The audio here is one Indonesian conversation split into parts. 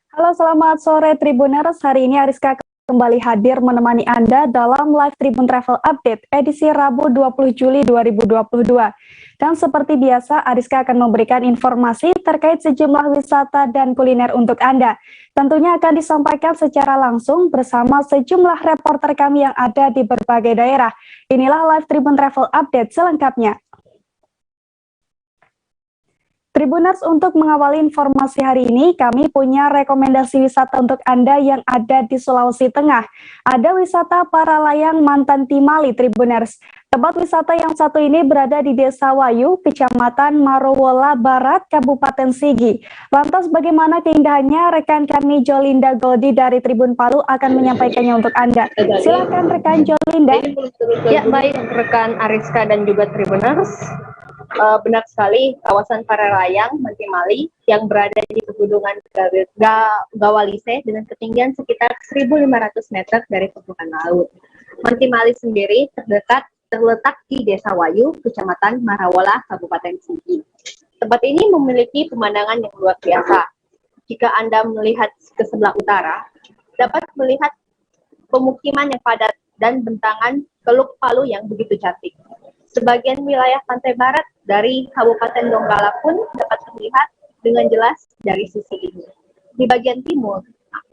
Halo, selamat sore Tribuners. Hari ini Ariska kembali hadir menemani Anda dalam live Tribun Travel Update edisi Rabu 20 Juli 2022. Dan seperti biasa, Ariska akan memberikan informasi terkait sejumlah wisata dan kuliner untuk Anda. Tentunya akan disampaikan secara langsung bersama sejumlah reporter kami yang ada di berbagai daerah. Inilah live Tribun Travel Update selengkapnya. Tribuners, untuk mengawali informasi hari ini, kami punya rekomendasi wisata untuk Anda yang ada di Sulawesi Tengah. Ada wisata para layang Mantan Timali, Tribuners. Tempat wisata yang satu ini berada di Desa Wayu, Kecamatan Marowola Barat, Kabupaten Sigi. Lantas bagaimana keindahannya? Rekan kami Jolinda Goldi dari Tribun Palu akan menyampaikannya untuk Anda. Silakan rekan Jolinda. Ya, baik rekan Ariska dan juga Tribuners. Benar sekali, kawasan Paralayang, Mantimali yang berada di pegunungan Gawalise dengan ketinggian sekitar 1.500 meter dari permukaan laut. Mantimali sendiri terletak di Desa Wayu, Kecamatan Marawola, Kabupaten Sigi. Tempat ini memiliki pemandangan yang luar biasa. Jika Anda melihat ke sebelah utara, dapat melihat pemukiman yang padat dan bentangan Teluk Palu yang begitu cantik. Sebagian wilayah pantai barat dari Kabupaten Donggala pun dapat terlihat dengan jelas dari sisi ini. Di bagian timur,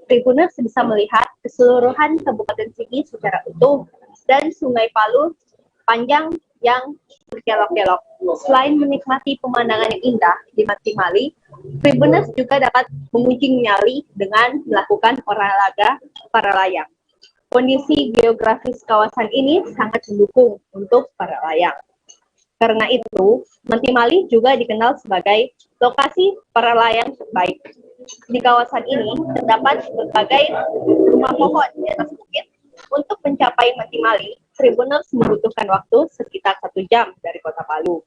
Tribuners bisa melihat keseluruhan Kabupaten Sigi secara utuh dan Sungai Palu panjang yang berkelok-kelok. Selain menikmati pemandangan yang indah di Mantimali, Tribuners juga dapat menguji nyali dengan melakukan olahraga para layang. Kondisi geografis kawasan ini sangat mendukung untuk para layang. Karena itu, Mantimali juga dikenal sebagai lokasi para layang terbaik. Di kawasan ini terdapat berbagai rumah pohon di atas bukit. Untuk mencapai Mantimali, Tribuners membutuhkan waktu sekitar 1 jam dari Kota Palu.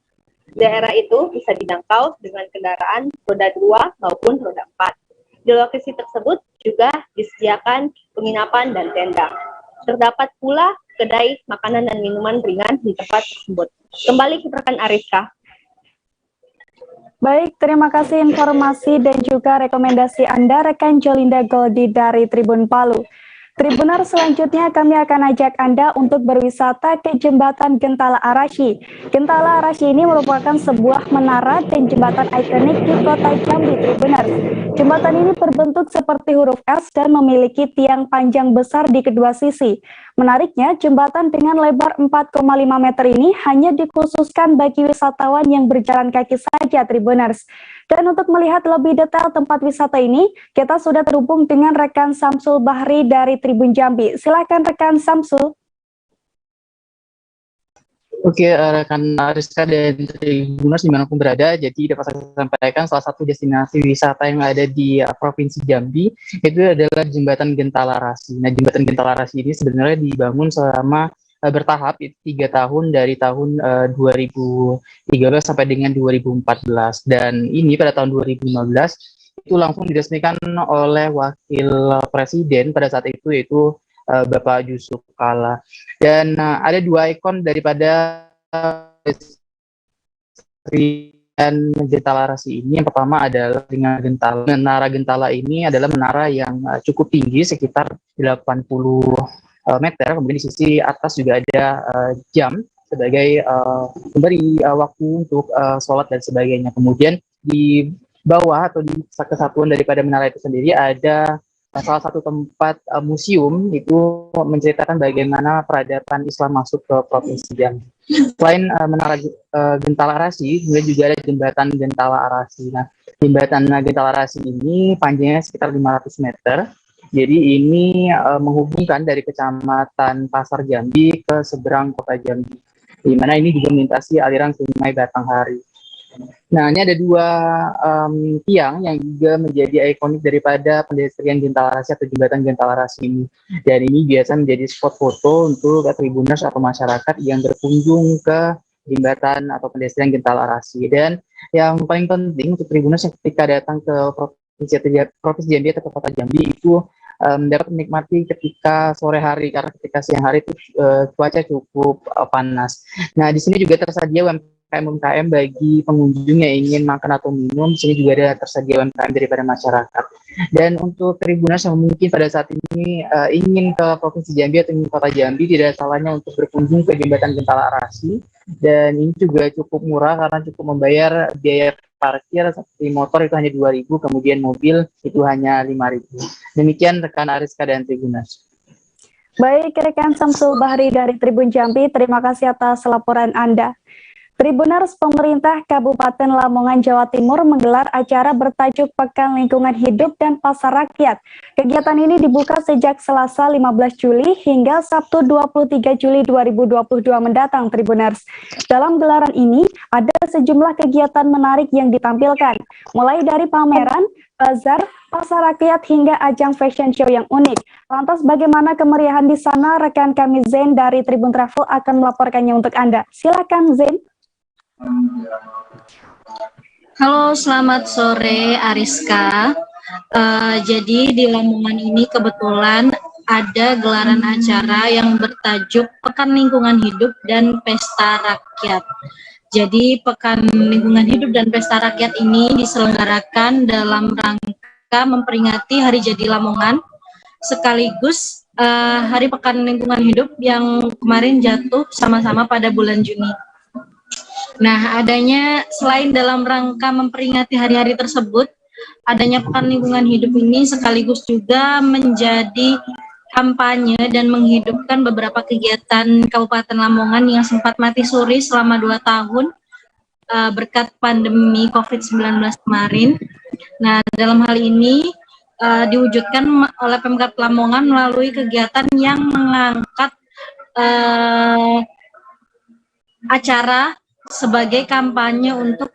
Daerah itu bisa dijangkau dengan kendaraan roda 2 maupun roda 4. Di lokasi tersebut juga disediakan penginapan dan tenda. Terdapat pula kedai makanan dan minuman ringan di tempat tersebut. Kembali ke rekan Ariska. Baik, terima kasih informasi dan juga rekomendasi Anda, rekan Jolinda Goldi dari Tribun Palu. Tribuner, selanjutnya kami akan ajak Anda untuk berwisata ke Jembatan Gentala Arashi. Gentala Arashi ini merupakan sebuah menara dan jembatan ikonik di kota Jambi, Tribuners. Jembatan ini berbentuk seperti huruf S dan memiliki tiang panjang besar di kedua sisi. Menariknya, jembatan dengan lebar 4,5 meter ini hanya dikhususkan bagi wisatawan yang berjalan kaki saja, Tribuners. Dan untuk melihat lebih detail tempat wisata ini, kita sudah terhubung dengan rekan Samsul Bahri dari Tribun Jambi. Silakan rekan Samsul. Oke, rekan Rizka dan Tribuners dimanapun berada, jadi dapat saya sampaikan salah satu destinasi wisata yang ada di Provinsi Jambi itu adalah Jembatan Gentala Rasi. Nah, Jembatan Gentala Rasi ini sebenarnya dibangun selama bertahap 3 tahun dari tahun 2013 sampai dengan 2014, dan ini pada tahun 2015 itu langsung diresmikan oleh Wakil Presiden pada saat itu, yaitu Bapak Yusuf Kala. Dan ada 2 ikon daripada dan Gentala Rasi ini. Yang pertama adalah dengan Gentala. Menara Gentala ini adalah menara yang cukup tinggi, sekitar 80 meter. Kemudian di sisi atas juga ada jam sebagai memberi waktu untuk sholat dan sebagainya. Kemudian di bawah atau di kesatuan daripada menara itu sendiri ada salah satu tempat museum itu menceritakan bagaimana peradaban Islam masuk ke Provinsi Jambi. Selain menara Gentala Rasi, kemudian juga ada jembatan Gentala Arasi. Nah, jembatan Gentala Rasi ini panjangnya sekitar 500 meter. Jadi ini menghubungkan dari Kecamatan Pasar Jambi ke seberang Kota Jambi, di mana ini juga melintasi aliran Sungai Batanghari. Nah, ini ada 2 tiang yang juga menjadi ikonik daripada pedestrian Gentala Rasi atau jembatan Gentala Rasi ini. Dan ini biasa menjadi spot foto untuk Tribuners atau masyarakat yang berkunjung ke jembatan atau pedestrian Gentala Rasi. Dan yang paling penting untuk Tribuners yang ketika datang ke Provinsi Jambi atau ke Kota Jambi itu dapat menikmati ketika sore hari, karena ketika siang hari itu cuaca cukup panas. Nah, di sini juga tersedia UMKM bagi pengunjung yang ingin makan atau minum. Di sini juga ada tersedia UMKM daripada masyarakat. Dan untuk Tribuners yang mungkin pada saat ini ingin ke Provinsi Jambi atau ingin Kota Jambi, tidak salahnya untuk berkunjung ke Jembatan Gentala Arasi. Dan ini juga cukup murah karena cukup membayar biaya parkir seperti motor itu hanya 2.000, kemudian mobil itu hanya 5.000. Demikian rekan Ariska dan Tribuners. Baik, rekan Samsul Bahri dari Tribun Jambi, terima kasih atas laporan Anda. Tribuners, pemerintah Kabupaten Lamongan, Jawa Timur menggelar acara bertajuk Pekan Lingkungan Hidup dan Pasar Rakyat. Kegiatan ini dibuka sejak Selasa 15 Juli hingga Sabtu 23 Juli 2022 mendatang, Tribuners. Dalam gelaran ini, ada sejumlah kegiatan menarik yang ditampilkan, mulai dari pameran, bazar, pasar rakyat, hingga ajang fashion show yang unik. Lantas bagaimana kemeriahan di sana? Rekan kami Zain dari Tribun Travel akan melaporkannya untuk Anda. Silakan Zain. Halo, selamat sore Ariska. Jadi di Lamongan ini kebetulan ada gelaran acara yang bertajuk Pekan Lingkungan Hidup dan Pesta Rakyat. Jadi Pekan Lingkungan Hidup dan Pesta Rakyat ini diselenggarakan dalam rangka memperingati Hari Jadi Lamongan, sekaligus Hari Pekan Lingkungan Hidup yang kemarin jatuh sama-sama pada bulan Juni. Nah, adanya selain dalam rangka memperingati hari-hari tersebut, adanya Pekan Lingkungan Hidup ini sekaligus juga menjadi kampanye dan menghidupkan beberapa kegiatan Kabupaten Lamongan yang sempat mati suri selama 2 tahun berkat pandemi COVID-19 kemarin. Nah, dalam hal ini diwujudkan oleh Pemkab Lamongan melalui kegiatan yang mengangkat acara sebagai kampanye untuk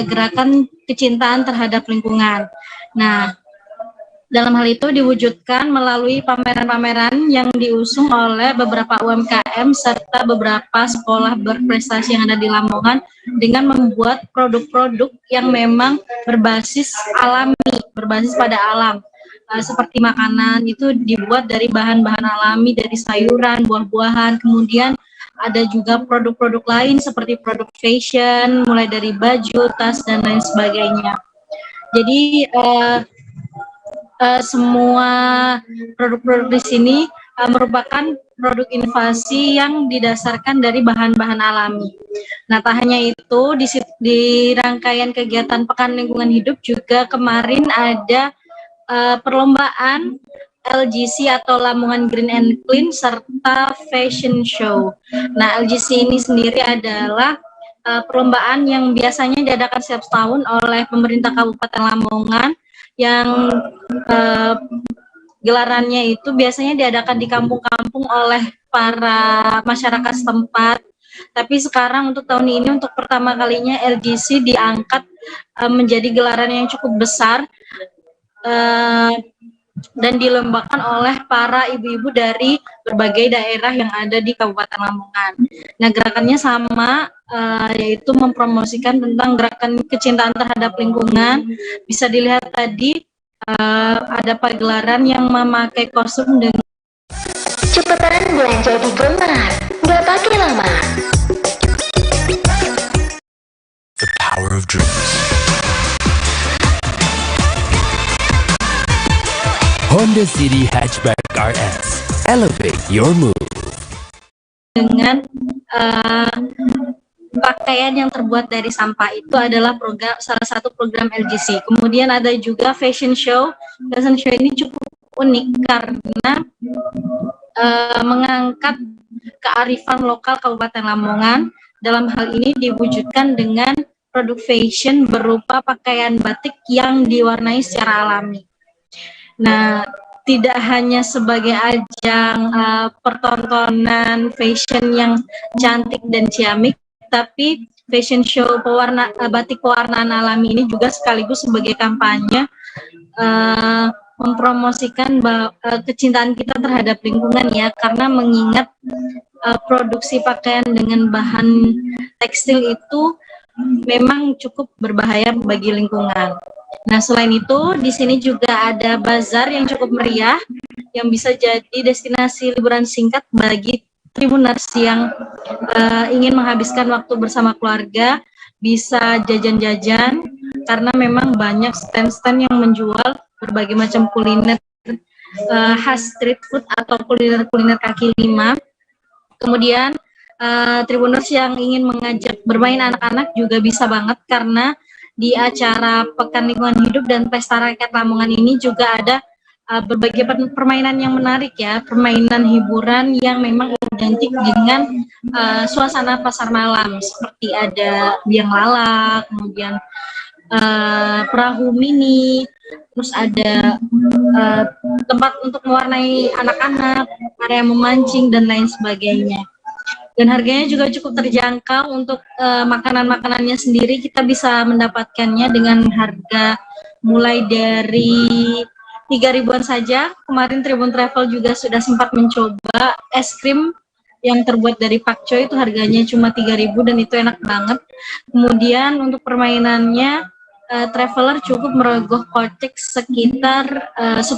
gerakan kecintaan terhadap lingkungan. Nah, dalam hal itu diwujudkan melalui pameran-pameran yang diusung oleh beberapa UMKM serta beberapa sekolah berprestasi yang ada di Lamongan dengan membuat produk-produk yang memang berbasis alami, berbasis pada alam. Seperti makanan itu dibuat dari bahan-bahan alami, dari sayuran, buah-buahan, kemudian ada juga produk-produk lain seperti produk fashion, mulai dari baju, tas, dan lain sebagainya. Jadi semua produk-produk di sini merupakan produk inovasi yang didasarkan dari bahan-bahan alami. Nah, tak hanya itu, di rangkaian kegiatan Pekan Lingkungan Hidup juga kemarin ada perlombaan LGC atau Lamongan Green and Clean serta fashion show. Nah, LGC ini sendiri adalah perlombaan yang biasanya diadakan setiap tahun oleh pemerintah Kabupaten Lamongan yang gelarannya itu biasanya diadakan di kampung-kampung oleh para masyarakat setempat. Tapi sekarang untuk tahun ini untuk pertama kalinya LGC diangkat menjadi gelaran yang cukup besar dan dilombakan oleh para ibu-ibu dari berbagai daerah yang ada di Kabupaten Lamongan. Nah, gerakannya sama, yaitu mempromosikan tentang gerakan kecintaan terhadap lingkungan. Bisa dilihat tadi ada pagelaran yang memakai kostum dengan Cepetan belanja di Gomar, nggak pakai lama. The power of dreams. Honda City Hatchback RS. Elevate your mood. dengan pakaian yang terbuat dari sampah. Itu adalah salah satu program LGC. Kemudian ada juga fashion show. Fashion show ini cukup unik karena mengangkat kearifan lokal Kabupaten Lamongan. Dalam hal ini diwujudkan dengan produk fashion berupa pakaian batik yang diwarnai secara alami. Nah, tidak hanya sebagai ajang pertontonan fashion yang cantik dan ciamik, tapi fashion show batik pewarnaan alami ini juga sekaligus sebagai kampanye mempromosikan kecintaan kita terhadap lingkungan ya, karena mengingat produksi pakaian dengan bahan tekstil itu memang cukup berbahaya bagi lingkungan. Nah, selain itu, di sini juga ada bazar yang cukup meriah, yang bisa jadi destinasi liburan singkat bagi Tribuners yang ingin menghabiskan waktu bersama keluarga bisa jajan-jajan karena memang banyak stand-stand yang menjual berbagai macam kuliner khas street food atau kuliner-kuliner kaki lima. Kemudian Tribuners yang ingin mengajak bermain anak-anak juga bisa banget karena di acara Pekan Lingkungan Hidup dan Pesta Rakyat Lamongan ini juga ada berbagai permainan yang menarik ya, permainan hiburan yang memang identik dengan suasana pasar malam, seperti ada biang lala, kemudian perahu mini, terus ada tempat untuk mewarnai anak-anak, area memancing dan lain sebagainya. Dan harganya juga cukup terjangkau. Untuk makanan-makanannya sendiri kita bisa mendapatkannya dengan harga mulai dari 3.000-an saja. Kemarin Tribun Travel juga sudah sempat mencoba es krim yang terbuat dari pakcoy, itu harganya cuma 3.000 dan itu enak banget. Kemudian untuk permainannya traveler cukup merogoh kocek sekitar 10.000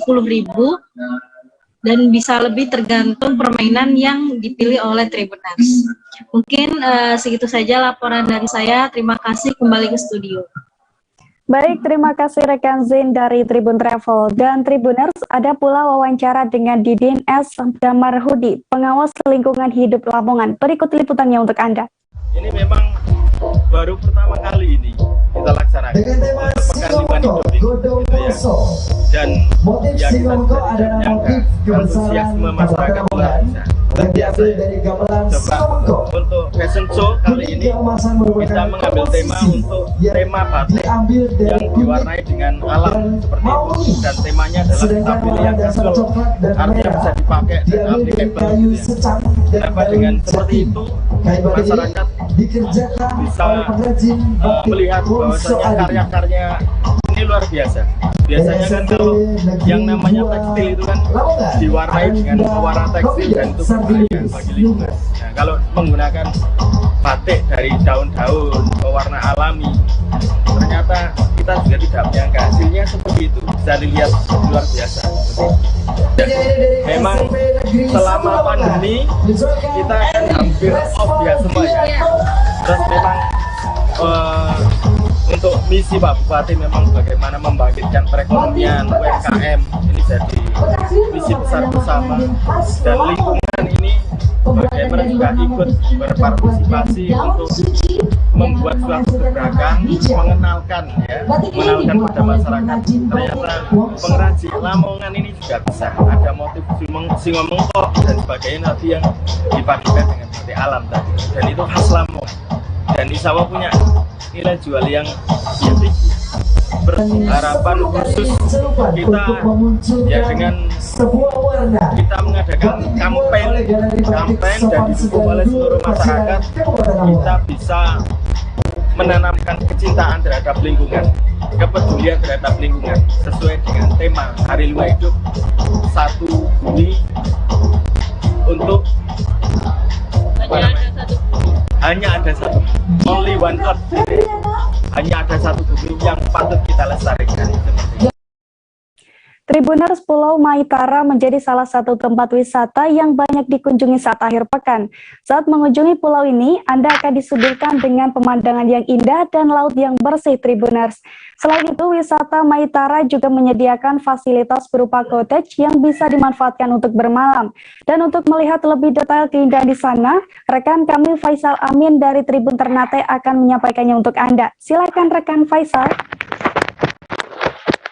dan bisa lebih tergantung permainan yang dipilih oleh Tribuners. Mungkin segitu saja laporan dari saya. Terima kasih, kembali ke studio. Baik, terima kasih rekan Zain dari Tribun Travel. Dan Tribuners, ada pula wawancara dengan Didin S. Damarhudi, pengawas lingkungan hidup Lamongan. Berikut liputannya untuk Anda. Ini memang baru pertama kali ini kita laksanakan Pekan Lingkungan Hidup gitu ya. Dan ya kita bisa menyangka antusiasme masyarakat luar biasa ya. Coba untuk fashion show kali ini kita mengambil tema untuk tema batik yang diwarnai dengan alam seperti itu, dan temanya adalah pilihan casual, artinya bisa dipakai dan applicable gitu ya. Kenapa dengan seperti itu masyarakat bisa melihat bahwasanya karya-karya ini luar biasa. Biasanya kan kalau yang namanya tekstil itu kan diwarnai dengan pewarna tekstil dan itu berbahaya bagi lingkungan. Nah, kalau menggunakan batik dari daun-daun pewarna alami, ternyata kita juga tidak menyangka hasilnya seperti itu. Bisa dilihat luar biasa. Dan memang selama pandemi kita kan hampir off ya semuanya. Terus memang untuk misi Pak Bupati memang bagaimana membangkitkan perekonomian UMKM ini jadi misi besar bersama, dan lingkungan ini bagaimana juga ikut berpartisipasi untuk membuat suatu gerakan mengenalkan pada masyarakat ternyata pengrajin Lamongan ini juga bisa ada motif singomengkok dan sebagainya nanti yang dipadukan dengan batik alam tadi, dan itu khas Lamongan dan insya Allah punya nilai jual yang tinggi. Berharapan khusus kita ya dengan kita mengadakan kampanye dan didukung oleh seluruh masyarakat, kita bisa menanamkan kecintaan terhadap lingkungan, kepedulian terhadap lingkungan sesuai dengan tema Hari Lingkungan Hidup 1 Bumi untuk hanya ada satu, only one earth, hanya ada satu bumi yang patut kita lestarikan. Tribuners, Pulau Maitara menjadi salah satu tempat wisata yang banyak dikunjungi saat akhir pekan. Saat mengunjungi pulau ini, Anda akan disuguhkan dengan pemandangan yang indah dan laut yang bersih, Tribuners. Selain itu, wisata Maitara juga menyediakan fasilitas berupa cottage yang bisa dimanfaatkan untuk bermalam. Dan untuk melihat lebih detail keindahan di sana, rekan kami Faisal Amin dari Tribun Ternate akan menyampaikannya untuk Anda. Silakan rekan Faisal.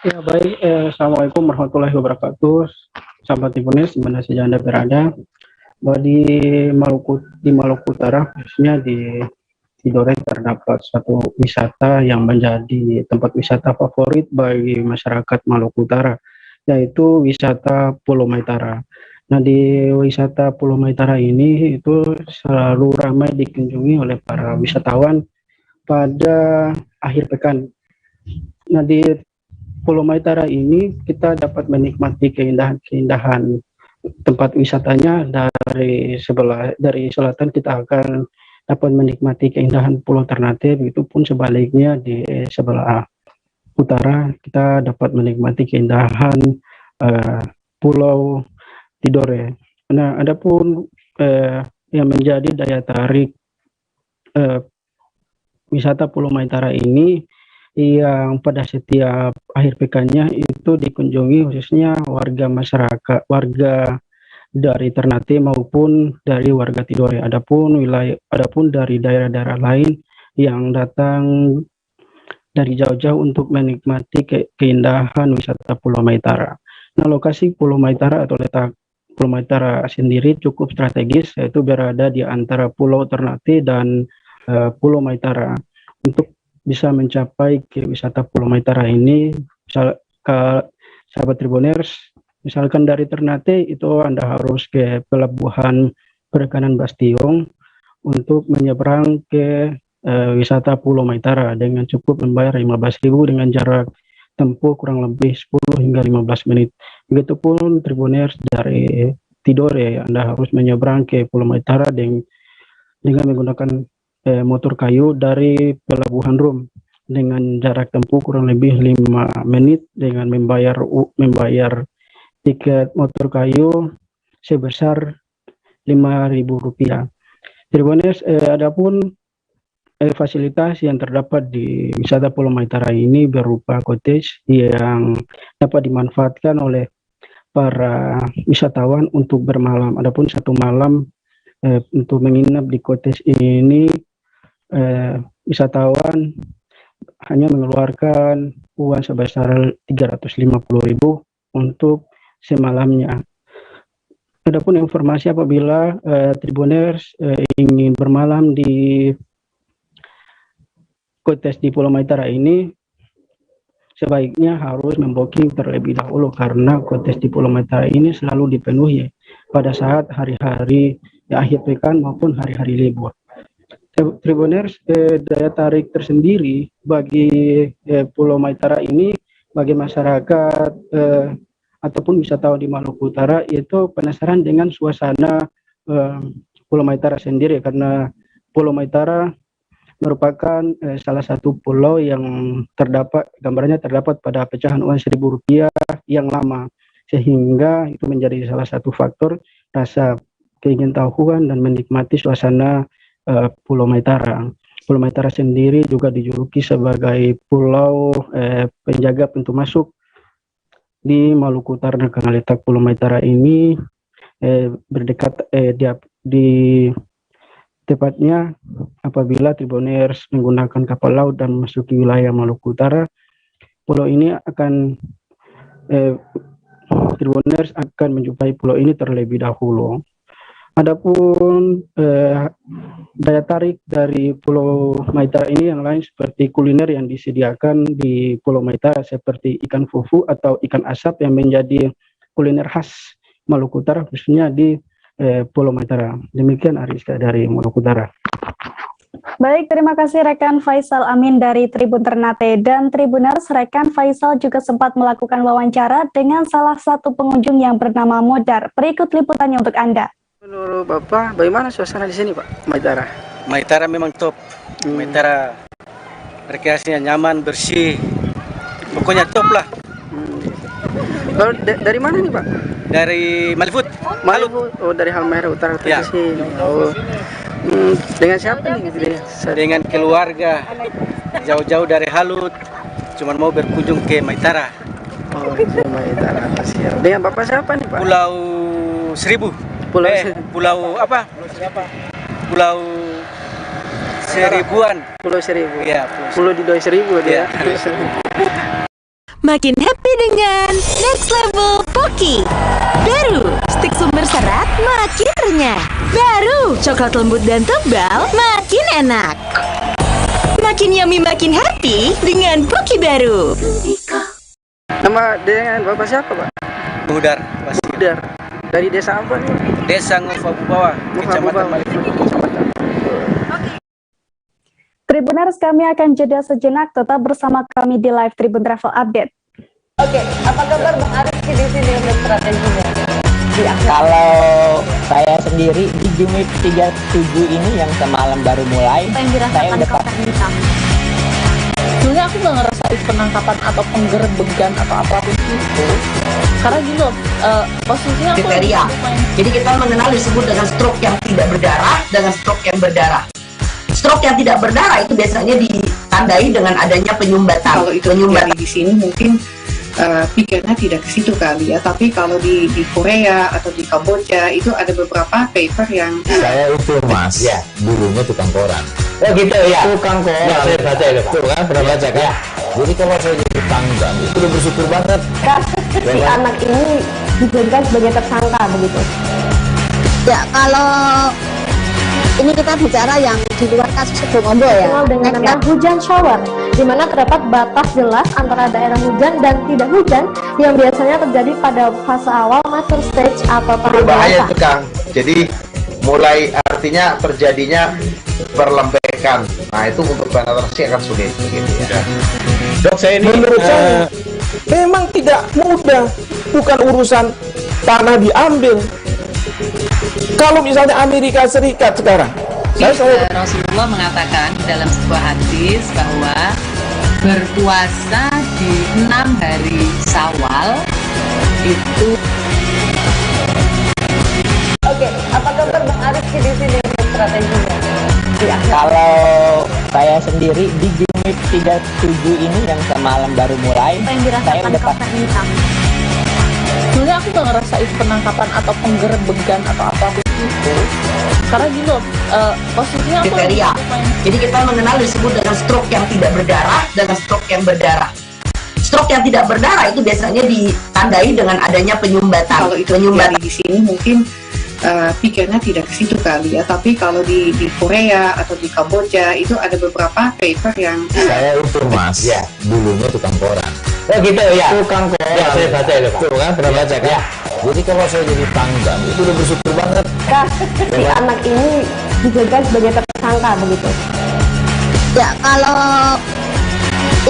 Ya baik, Assalamualaikum warahmatullahi wabarakatuh. Sahabat Tribuners, di mana saja Anda berada. Bahwa di Maluku Utara, khususnya di Tidore, terdapat suatu wisata yang menjadi tempat wisata favorit bagi masyarakat Maluku Utara, yaitu wisata Pulau Maitara. Nah, di wisata Pulau Maitara ini itu selalu ramai dikunjungi oleh para wisatawan pada akhir pekan. Nah, di Pulau Maitara ini kita dapat menikmati keindahan tempat wisatanya dari selatan kita akan dapat menikmati keindahan Pulau Ternate, begitupun sebaliknya di sebelah utara kita dapat menikmati keindahan Pulau Tidore. Nah, adapun yang menjadi daya tarik wisata Pulau Maitara ini, yang pada setiap akhir pekannya itu dikunjungi khususnya warga masyarakat, warga dari Ternate maupun dari warga Tidore. Adapun dari daerah-daerah lain yang datang dari jauh-jauh untuk menikmati keindahan wisata Pulau Maitara. Nah, lokasi Pulau Maitara atau letak Pulau Maitara sendiri cukup strategis, yaitu berada di antara Pulau Ternate dan Pulau Maitara. Untuk bisa mencapai ke wisata Pulau Maitara ini, sahabat Tribuners, misalkan dari Ternate itu Anda harus ke pelabuhan Perikanan Bastiong untuk menyeberang ke wisata Pulau Maitara dengan cukup membayar 15.000 dengan jarak tempuh kurang lebih 10 hingga 15 menit. Begitupun Tribuners dari Tidore, Anda harus menyeberang ke Pulau Maitara dengan menggunakan motor kayu dari Pelabuhan Rum dengan jarak tempuh kurang lebih 5 menit dengan membayar tiket motor kayu sebesar Rp5.000. Tribuners, adapun fasilitas yang terdapat di wisata Pulau Maitara ini berupa cottage yang dapat dimanfaatkan oleh para wisatawan untuk bermalam. Adapun satu malam untuk menginap di cottage ini, wisatawan hanya mengeluarkan uang sebesar Rp350.000 untuk semalamnya. Adapun informasi apabila Tribuners ingin bermalam di cottage di Pulau Maitara ini, sebaiknya harus membooking terlebih dahulu karena cottage di Pulau Maitara ini selalu dipenuhi pada saat hari-hari akhir pekan maupun hari-hari libur. Tribuners, daya tarik tersendiri bagi Pulau Maitara ini bagi masyarakat ataupun wisatawan di Maluku Utara, yaitu penasaran dengan suasana Pulau Maitara sendiri, karena Pulau Maitara merupakan salah satu pulau yang gambarnya terdapat pada pecahan uang Rp1.000 yang lama, sehingga itu menjadi salah satu faktor rasa keingintahuan dan menikmati suasana Pulau Maitara. Pulau Maitara sendiri juga dijuluki sebagai pulau penjaga pintu masuk di Maluku Utara, karena letak Pulau Maitara ini berdekat di tepatnya apabila Tribuners menggunakan kapal laut dan memasuki wilayah Maluku Utara, pulau ini akan Tribuners akan menjumpai pulau ini terlebih dahulu. Adapun daya tarik dari Pulau Maitara ini yang lain seperti kuliner yang disediakan di Pulau Maitara seperti ikan fufu atau ikan asap yang menjadi kuliner khas Maluku Utara khususnya di Pulau Maitara. Demikian Ariska dari Maluku Utara. Baik, terima kasih rekan Faisal Amin dari Tribun Ternate. Dan Tribuners, rekan Faisal juga sempat melakukan wawancara dengan salah satu pengunjung yang bernama Modar. Berikut liputannya untuk Anda. Menurut Bapak, bagaimana suasana di sini, Pak? Maitara? Maitara memang top. Maitara rekreasinya nyaman, bersih. Pokoknya top lah. Lalu dari mana nih, Pak? Dari Malifut. Oh, dari Halmahera Utara ke sini. Oh. Dengan siapa nih? Dengan keluarga. Jauh-jauh dari Halut. Cuman mau berkunjung ke Maitara. Oh, ke Maitara. Siap. Dengan Bapak siapa nih, Pak? Pulau Seribu. Pulau apa? Pulau Seribuan. Pulau Seribu. Iya, Pulau di Doi Seribu dia. Makin happy dengan Next Level Poki. Baru, stik sumber serat makin renyah. Baru, coklat lembut dan tebal makin enak. Makin yummy, makin happy dengan Poki baru. Nama dengan Bapak siapa, Pak? Budar. Budar. Dari desa apa nih? Desa Ngofabubawa, Kecamatan Malifut. Tribuners, kami akan jeda sejenak, tetap bersama kami di live Tribun Travel Update. Oke, apa kabar Bang Ariski di sini untuk strateginya? Ya, kalau saya sendiri di Jumit 37 ini yang semalam baru mulai, saya udah Sebenarnya aku nggak ngerasain penangkapan atau penggerbegan atau apapun itu. Karena gini loh, posisinya aku kriteria. Jadi kita mengenal disebut dengan stroke yang tidak berdarah dengan stroke yang berdarah. Stroke yang tidak berdarah itu biasanya ditandai dengan adanya penyumbatan. Kalau itu terjadi di sini mungkin pikirnya tidak ke situ kali ya, tapi kalau di Korea atau di Kamboja itu ada beberapa paper yang saya itu mas, ya dulunya tukang koran. Oh gitu ya, tukang koran. Ya, saya baca itu Pak. Tuh kan, pernah baca kan? Ya. Jadi kalau saya jadi tanggang itu udah bersyukur banget. Si anak ini dijadikan sebagai tersangka begitu. Ya, kalau ini kita bicara yang di luar kasus Sebongombo ya. Dengan nama hujan shower, di mana terdapat batas jelas antara daerah hujan dan tidak hujan yang biasanya terjadi pada fase awal mature stage atau tahap berbahaya dewasa. itu Kang. Jadi mulai artinya terjadinya perlembekan. Nah itu untuk penetrasi akan sulit begitu ya. Dok, saya ini menurut saya memang tidak mudah, bukan urusan tanah diambil. Kalau misalnya Amerika Serikat sekarang, Rasulullah mengatakan dalam sebuah hadis bahwa berpuasa di 6 hari Syawal itu. Oke, apa kabar Bang Arif di sini untuk strateginya? Kalau saya sendiri di unit 37 ini yang semalam baru mulai, saya udah sebenarnya aku gak ngerasa itu penangkapan atau penggerebekan atau apapun itu. Karena gini loh, posisinya aku kriteria. Jadi kita mengenal disebut dengan stroke yang tidak berdarah dengan stroke yang berdarah. Stroke yang tidak berdarah itu biasanya ditandai dengan adanya penyumbatan. Kalau itu terjadi di sini mungkin pikirnya tidak ke situ kali ya, tapi kalau di Korea atau di Kamboja itu ada beberapa paper yang saya itu mas, ya dulunya tukang koran. Oh gitu ya, tukang koran. Ya, saya baca itu Pak. Tuh kan, pernah baca kan? Ya. Jadi kalau saya jadi tanggang itu udah bersyukur banget. Si anak ini dijadikan sebagai tersangka begitu. Ya, kalau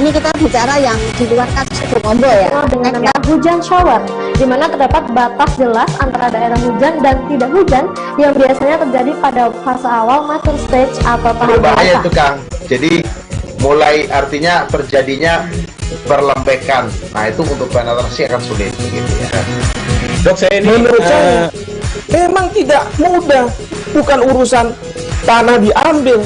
ini kita bicara yang di luar kasus Sebongombo ya. Dengan nama hujan shower, di mana terdapat batas jelas antara daerah hujan dan tidak hujan yang biasanya terjadi pada fase awal mature stage atau tahap berbahaya dewasa. itu Kang. Jadi mulai artinya terjadinya perlembekan. Nah itu untuk penetrasi akan sulit begitu ya. Dok, saya ini menurut saya memang tidak mudah, bukan urusan tanah diambil.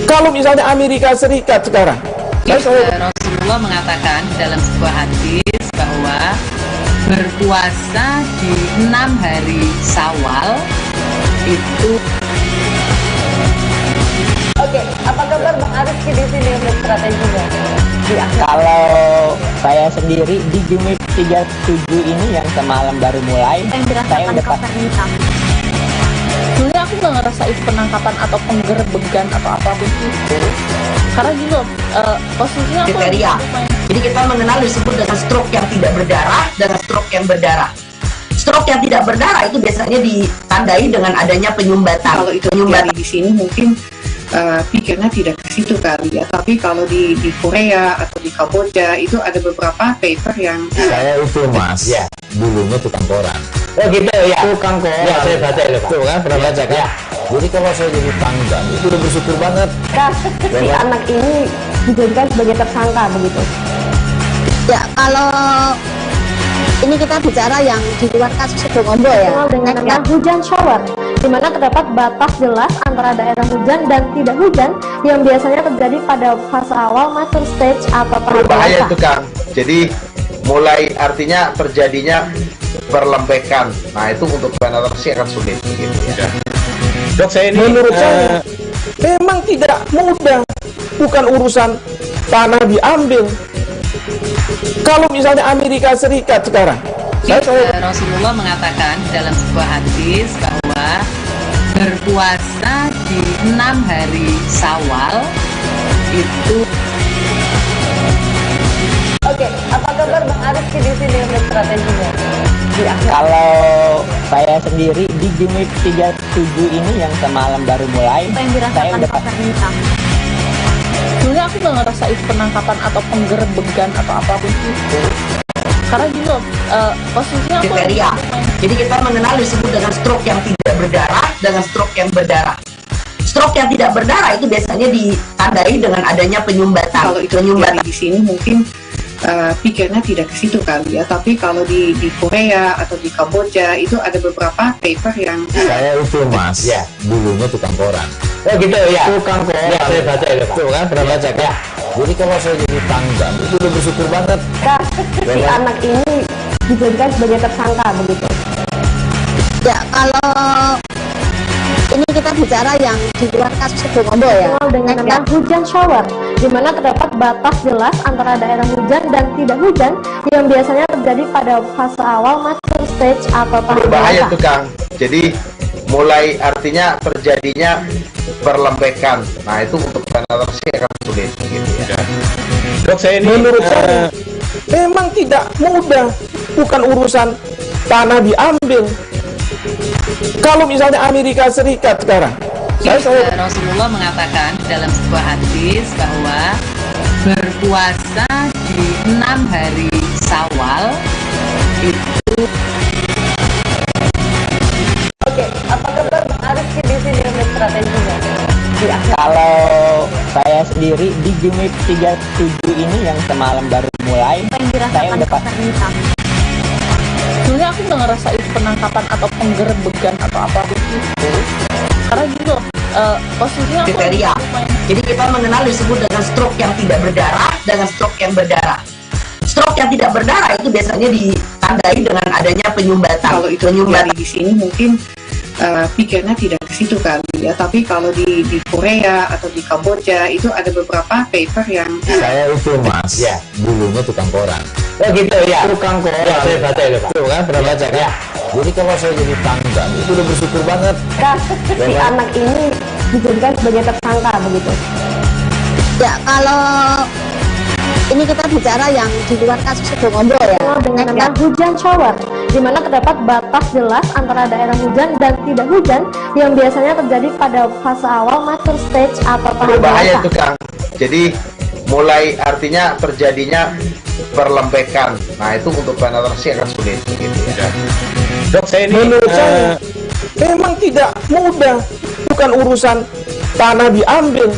Kalau misalnya Amerika Serikat sekarang, Rasulullah mengatakan dalam sebuah hadis bahwa berpuasa di 6 hari Syawal itu. Oke, apa kabar Bang Arif di sini untuk strateginya? Kalau saya sendiri di unit 37 ini yang semalam baru mulai, saya udah sebenarnya aku gak ngerasa itu penangkapan atau penggerebekan atau apapun itu. Karena gini loh, posisinya aku kriteria. Jadi kita mengenal disebut dengan stroke yang tidak berdarah dengan stroke yang berdarah. Stroke yang tidak berdarah itu biasanya ditandai dengan adanya penyumbatan. Kalau itu terjadi di sini mungkin pikirnya tidak ke situ kali ya, tapi kalau di Korea atau di Kamboja itu ada beberapa paper yang saya itu mas, ya dulunya tukang koran. Oh gitu ya, tukang koran. Ya, saya baca itu Pak. Tuh kan, pernah baca kan? Ya. Jadi kalau saya jadi tanggang itu udah bersyukur banget. Si anak ini dijadikan sebagai tersangka begitu. Ya, kalau ini kita bicara yang di luar kasus Sebongombo ya. Dengan nama hujan shower, di mana terdapat batas jelas antara daerah hujan dan tidak hujan yang biasanya terjadi pada fase awal mature stage atau tahap Berbahaya dewasa. itu Kang. Jadi mulai artinya terjadinya perlembekan. Nah itu untuk penetrasi akan sulit begitu ya. Dok, saya ini menurut saya memang tidak mudah, bukan urusan tanah diambil. Kalau misalnya Amerika Serikat sekarang, Rasulullah mengatakan dalam sebuah hadis bahwa berpuasa di 6 hari Syawal itu. Oke, apa kabar Bang Arif di sini untuk strateginya? Kalau saya sendiri di unit 37 ini yang semalam baru mulai, saya udah sebenarnya aku gak ngerasa itu penangkapan atau penggerebekan atau apapun itu. Karena gini loh, posisinya aku kriteria. Jadi kita mengenal disebut dengan stroke yang tidak berdarah dengan stroke yang berdarah. Stroke yang tidak berdarah itu biasanya ditandai dengan adanya penyumbatan. Kalau itu terjadi di sini mungkin pikirnya tidak ke situ kali ya. Tapi kalau di Korea atau di Kamboja itu ada beberapa paper yang saya itu mas, ya dulunya tukang koran. Oh gitu ya. Tukang koran. Ya saya baca ya, tuh kan pernah baca ya. Jadi kalau saya jadi tanggal itu udah bersyukur banget. Kak, si anak ini dijadikan sebagai tersangka begitu. Ya, kalau ini kita bicara yang di luar kasus Sebongombo ya. Dengan nama hujan shower, di mana terdapat batas jelas antara daerah hujan dan tidak hujan yang biasanya terjadi pada fase awal mature stage atau tahap berbahaya dewasa. tuh Kang. Jadi mulai artinya terjadinya perlembekan. Nah itu untuk penetrasi akan sulit gitu ya. Dok saya ini menurut saya memang tidak mudah, bukan urusan tanah diambil. Kalau misalnya Amerika Serikat sekarang, Rasulullah mengatakan dalam sebuah hadis bahwa berpuasa di 6 hari Syawal itu. Oke, apa kabar Bang Aris di sini untuk strateginya? Kalau saya sendiri di Jumip 37 ini yang semalam baru mulai, saya udah sebenarnya aku nggak ngerasain penangkapan atau penggerbegan atau apapun itu, karena gitu posisinya aku kriteria. Jadi kita mengenal disebut dengan stroke yang tidak berdarah dengan stroke yang berdarah. Stroke yang tidak berdarah itu biasanya ditandai dengan adanya penyumbatan. Kalau itu terjadi di sini mungkin pikirnya tidak ke situ kali ya. Tapi kalau di Korea atau di Kamboja itu ada beberapa paper yang saya itu mas, ya dulunya tukang koran. Oh gitu ya. Tukang koran. Ya saya baca ya Pak. Tuh kan pernah baca ya. Jadi kalau saya jadi tanggal itu udah bersyukur banget. Kak, si anak ini dijadikan sebagai tersangka begitu. Ya, kalau ini kita bicara yang di luar kasus Sebongombo ya. Dengan nama hujan shower, di mana terdapat batas jelas antara daerah hujan dan tidak hujan yang biasanya terjadi pada fase awal mature stage atau tahap berbahaya dewasa. tuh Kang. Jadi mulai artinya terjadinya perlembekan. Nah itu untuk penetrasi akan sulit gitu ya. Dok saya ini menurut saya memang tidak mudah, bukan urusan tanah diambil.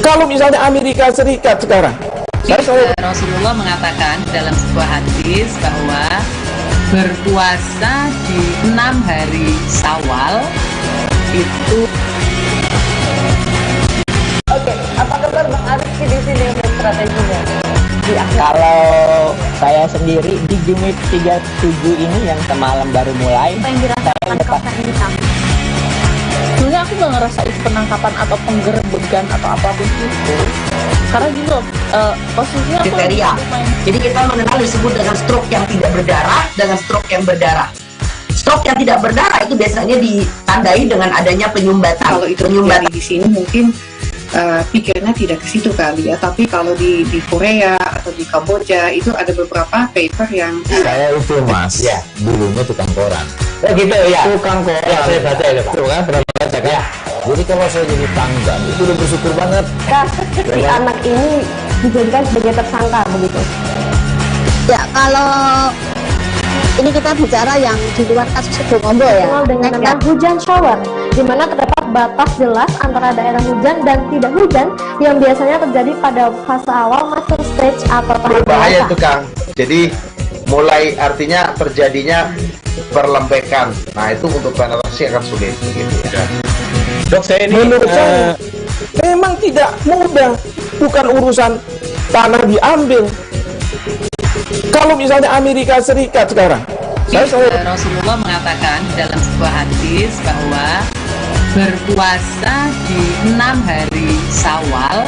Kalau misalnya Amerika Serikat sekarang, Rasulullah mengatakan dalam sebuah hadis bahwa berpuasa di 6 hari Syawal itu. Oke, apa kabar Bang Aris di sini untuk strateginya? Kalau saya sendiri di Jumip 37 ini yang semalam baru mulai, saya udah sebenarnya aku nggak ngerasain penangkapan atau penggerbegan atau apapun itu, karena gitu posisinya aku kriteria. Jadi kita mengenal disebut dengan stroke yang tidak berdarah dengan stroke yang berdarah. Stroke yang tidak berdarah itu biasanya ditandai dengan adanya penyumbatan. Kalau itu terjadi di sini mungkin pikirnya tidak ke situ kali ya. Tapi kalau di Korea atau di Kamboja itu ada beberapa paper yang saya itu mas, ya dulunya tukang koran. Oh gitu ya. Tukang koran. Ya saya baca ya Pak. Tuh kan pernah baca ya. Jadi kalau saya jadi tanggal itu udah bersyukur banget. Kak, si anak ini dijadikan sebagai tersangka begitu. Ya, kalau ini kita bicara yang di luar kasus Sebongombo ya. Dengan nama hujan shower, di mana terdapat batas jelas antara daerah hujan dan tidak hujan yang biasanya terjadi pada fase awal mature stage atau tahap berbahaya dewasa. tuh Kang. Jadi mulai artinya terjadinya perlembekan. Nah itu untuk penetrasi akan sulit gitu ya. Dok saya ini menurut saya memang tidak mudah, bukan urusan tanah diambil. Kalau misalnya Amerika Serikat sekarang, Rasulullah mengatakan dalam sebuah hadis bahwa berpuasa di 6 hari Syawal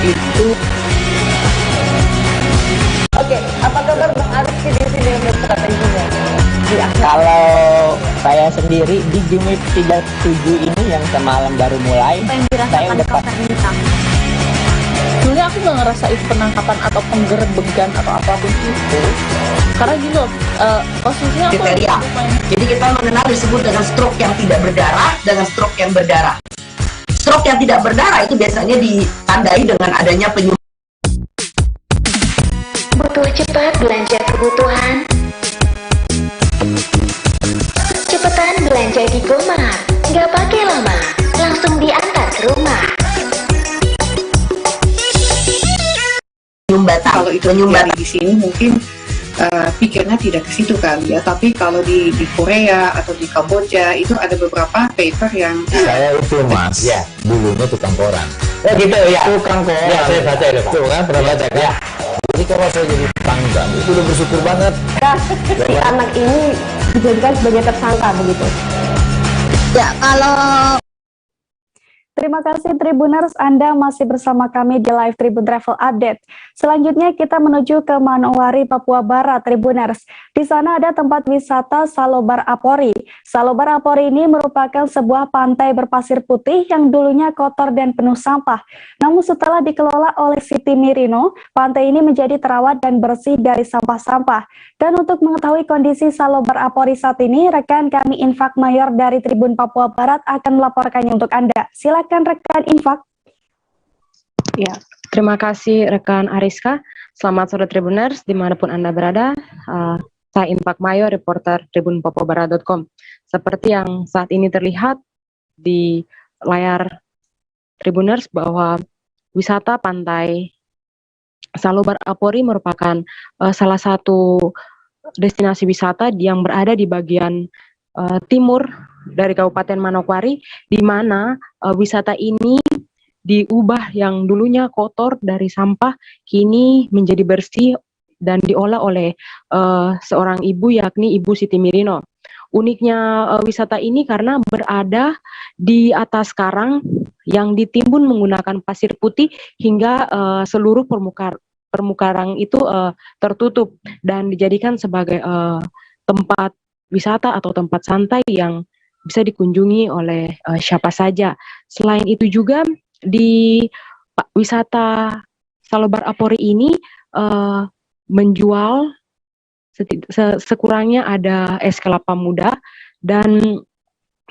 itu. Oke, apa kabar Bang Aris di sini untuk strateginya? Kalau saya sendiri di Jumip 37 ini yang semalam baru mulai, saya udah sebenarnya aku nggak ngerasain penangkapan atau penggerbegan atau apapun itu, karena gitu posisinya aku kriteria. Jadi kita mengenal disebut dengan stroke yang tidak berdarah dengan stroke yang berdarah. Stroke yang tidak berdarah itu biasanya ditandai dengan adanya penyumbatan. Butuh cepat belanja kebutuhan? Cepetan belanja di Gomart, nggak pakai lama, langsung diantar ke rumah. penyumbatan. Kalau itu penyumbatan di sini mungkin pikirnya tidak ke situ kali ya, tapi kalau di Korea atau di Kamboja itu ada beberapa paper yang saya itu mas, ya dulunya tukang koran. Oh gitu ya, tukang koran. Ya saya baca itu pak. Tuh kan pernah baca kan? Ya. Jadi kalau saya jadi pangdam itu udah bersyukur banget. Si anak ini dijadikan sebagai tersangka begitu. Ya, kalau Terima kasih Tribuners, Anda masih bersama kami di Live Tribun Travel Update. Selanjutnya kita menuju ke Manokwari, Papua Barat, Tribuners. Di sana ada tempat wisata Salobar Apori. Salobar Apori ini merupakan sebuah pantai berpasir putih yang dulunya kotor dan penuh sampah. Namun setelah dikelola oleh Siti Mirino, pantai ini menjadi terawat dan bersih dari sampah-sampah. Dan untuk mengetahui kondisi Salobar Apori saat ini, rekan kami Infak Mayor dari Tribun Papua Barat akan melaporkannya untuk Anda. Silakan rekan Infak. Ya, terima kasih rekan Ariska. Selamat sore Tribuners, dimanapun Anda berada. Saya Infak Mayor, reporter tribunpapuabarat.com. Seperti yang saat ini terlihat di layar Tribuners bahwa wisata pantai Salobar Apori merupakan salah satu destinasi wisata yang berada di bagian timur dari Kabupaten Manokwari, di mana wisata ini diubah yang dulunya kotor dari sampah kini menjadi bersih dan diolah oleh seorang ibu, yakni Ibu Siti Mirino. Uniknya wisata ini karena berada di atas karang yang ditimbun menggunakan pasir putih hingga seluruh permukaan itu tertutup dan dijadikan sebagai tempat wisata atau tempat santai yang bisa dikunjungi oleh siapa saja. Selain itu juga di wisata Salobar Apori ini menjual sekurangnya ada es kelapa muda, dan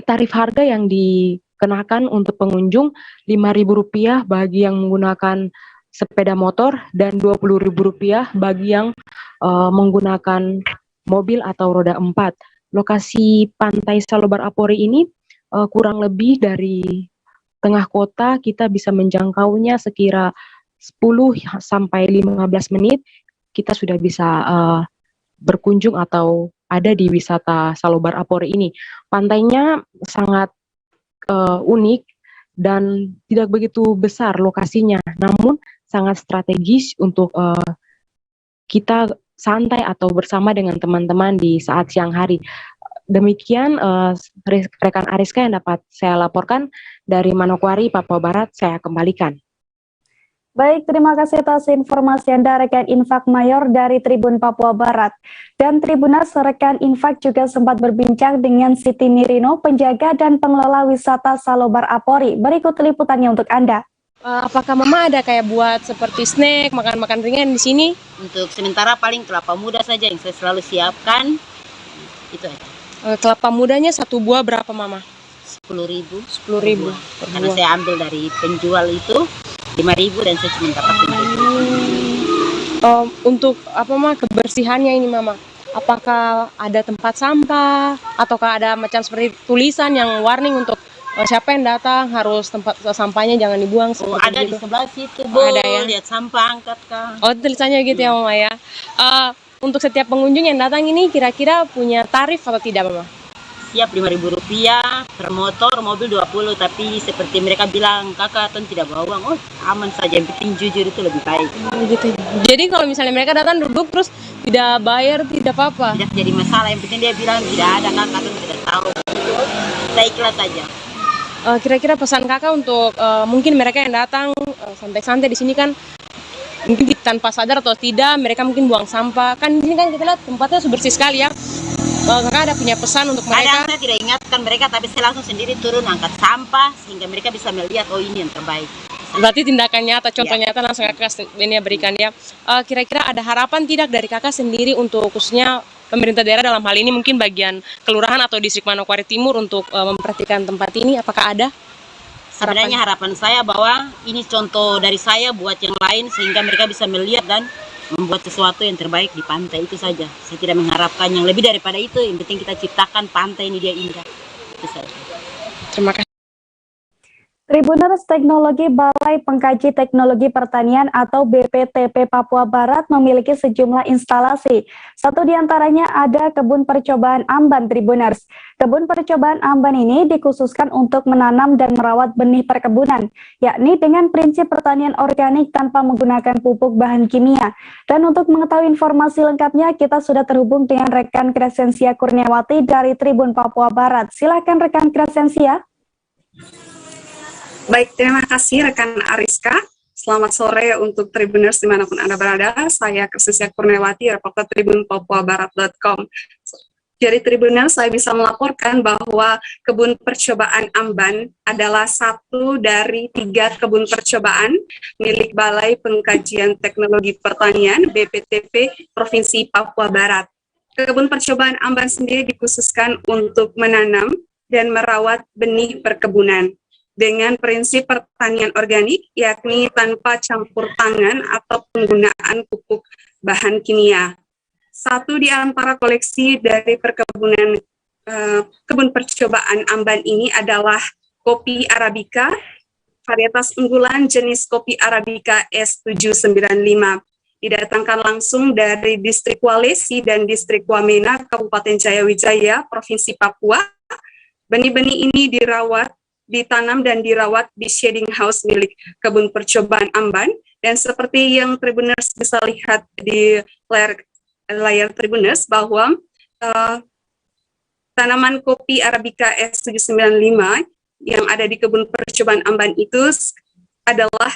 tarif harga yang dikenakan untuk pengunjung Rp5.000 bagi yang menggunakan sepeda motor dan Rp20.000 bagi yang menggunakan mobil atau roda 4. Lokasi pantai Salobar Apori ini kurang lebih dari tengah kota, kita bisa menjangkaunya sekira 10 sampai 15 menit. Kita sudah bisa berkunjung atau ada di wisata Salobar Apori ini. Pantainya sangat unik dan tidak begitu besar lokasinya, namun sangat strategis untuk kita santai atau bersama dengan teman-teman di saat siang hari. Demikian rekan Ariska yang dapat saya laporkan dari Manokwari, Papua Barat. Saya kembalikan. Baik, terima kasih atas informasi Anda rekan Infak Mayor dari Tribun Papua Barat. Dan Tribuners, rekan Infak juga sempat berbincang dengan Siti Mirino, penjaga dan pengelola wisata Salobar Apori. Berikut liputannya untuk Anda. Apakah Mama ada kayak buat seperti snack, makan-makan ringan di sini? Untuk sementara paling kelapa muda saja yang saya selalu siapkan. Itu aja. Kelapa mudanya satu buah berapa Mama? 10.000. 10.000. Karena saya ambil dari penjual itu 5.000 dan saya cuma dapat 5.000. Untuk apa Mama kebersihannya ini Mama? Apakah ada tempat sampah ataukah ada macam seperti tulisan yang warning untuk siapa yang datang harus tempat sampahnya jangan dibuang seperti ada gitu. Di sebelah situ, Bu. Ada ya. Lihat sampah angkat Kak. Oh, tulisannya gitu ya Mama ya. Untuk setiap pengunjung yang datang ini kira-kira punya tarif atau tidak Mama? Siap Rp5.000 per motor, mobil 20, tapi seperti mereka bilang kakak Ton tidak bawa uang. Oh aman saja, yang penting jujur itu lebih baik. Gitu. Jadi kalau misalnya mereka datang duduk terus tidak bayar tidak apa-apa? Tidak jadi masalah, yang penting dia bilang tidak ada kakak Ton tidak tahu. Saya ikhlas saja. Kira-kira pesan kakak untuk mungkin mereka yang datang santai-santai di sini kan mungkin tanpa sadar atau tidak mereka mungkin buang sampah kan di sini kan kita lihat tempatnya bersih sekali ya. Kakak ada punya pesan untuk mereka? Saya tidak ingatkan mereka, tapi saya langsung sendiri turun angkat sampah sehingga mereka bisa melihat oh ini yang terbaik. Berarti tindakan nyata, contoh nyata langsung kakak ini berikan ya. Kira-kira ada harapan tidak dari kakak sendiri untuk khususnya pemerintah daerah dalam hal ini mungkin bagian kelurahan atau distrik Manokwari Timur untuk memperhatikan tempat ini, apakah ada? Sebenarnya harapan saya bahwa ini contoh dari saya buat yang lain sehingga mereka bisa melihat dan membuat sesuatu yang terbaik di pantai, itu saja. Saya tidak mengharapkan yang lebih daripada itu, yang penting kita ciptakan pantai ini dia indah. Itu saja. Terima kasih. Tribuners Teknologi Balai Pengkaji Teknologi Pertanian atau BPTP Papua Barat memiliki sejumlah instalasi. Satu di antaranya ada kebun percobaan amban Tribuners. Kebun percobaan amban ini dikhususkan untuk menanam dan merawat benih perkebunan, yakni dengan prinsip pertanian organik tanpa menggunakan pupuk bahan kimia. Dan untuk mengetahui informasi lengkapnya, kita sudah terhubung dengan rekan Crescentia Kurniawati dari Tribun Papua Barat. Silakan rekan Crescentia. Baik, terima kasih rekan Ariska. Selamat sore untuk Tribuners dimanapun Anda berada. Saya Crescentia Kurniawati, reporter Tribun Papua Barat.com. Jadi Tribuners, saya bisa melaporkan bahwa kebun percobaan amban adalah satu dari 3 kebun percobaan milik Balai Pengkajian Teknologi Pertanian BPTP Provinsi Papua Barat. Kebun percobaan amban sendiri dikhususkan untuk menanam dan merawat benih perkebunan dengan prinsip pertanian organik, yakni tanpa campur tangan atau penggunaan pupuk bahan kimia. Satu di antara koleksi dari perkebunan kebun percobaan amban ini adalah kopi Arabica, varietas unggulan jenis kopi Arabica S795. Didatangkan langsung dari Distrik Walesi dan Distrik Wamena, Kabupaten Jayawijaya, Provinsi Papua. Benih-benih ini ditanam dan dirawat di shading house milik kebun percobaan amban, dan seperti yang Tribuners bisa lihat di layar Tribuners bahwa tanaman kopi Arabica S795 yang ada di kebun percobaan amban itu adalah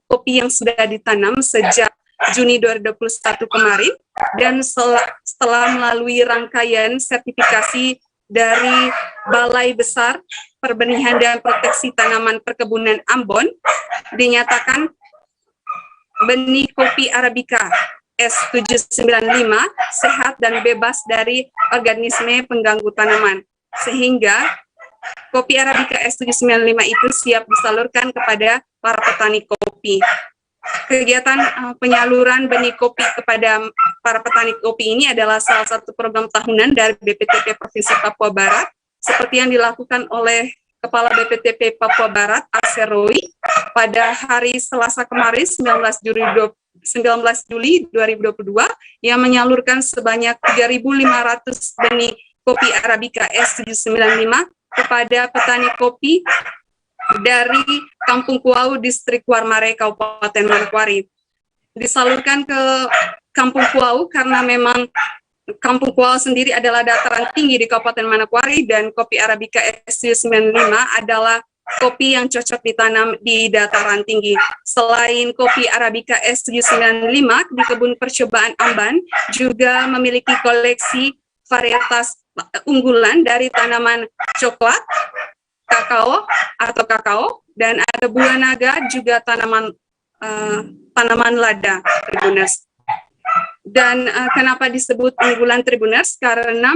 kopi yang sudah ditanam sejak Juni 2021 kemarin, dan setelah melalui rangkaian sertifikasi dari Balai Besar Perbenihan dan Proteksi Tanaman Perkebunan Ambon, dinyatakan benih kopi Arabica S795 sehat dan bebas dari organisme pengganggu tanaman, sehingga kopi Arabica S795 itu siap disalurkan kepada para petani kopi. Kegiatan penyaluran benih kopi kepada para petani kopi ini adalah salah satu program tahunan dari BPTP Provinsi Papua Barat, seperti yang dilakukan oleh Kepala BPTP Papua Barat, Aseroi, pada hari Selasa kemarin, 19 Juli 2022, yang menyalurkan sebanyak 3.500 benih kopi Arabica S795 kepada petani kopi dari Kampung Kuau, Distrik Warmare, Kabupaten Manokwari. Disalurkan ke Kampung Kuau karena memang Kampung Kuau sendiri adalah dataran tinggi di Kabupaten Manokwari, dan kopi Arabica S795 adalah kopi yang cocok ditanam di dataran tinggi. Selain kopi Arabica S795, di kebun percobaan amban juga memiliki koleksi varietas unggulan dari tanaman coklat, kakao, dan ada buah naga, juga tanaman lada, Tribuners. Dan kenapa disebut unggulan, Tribuners? Karena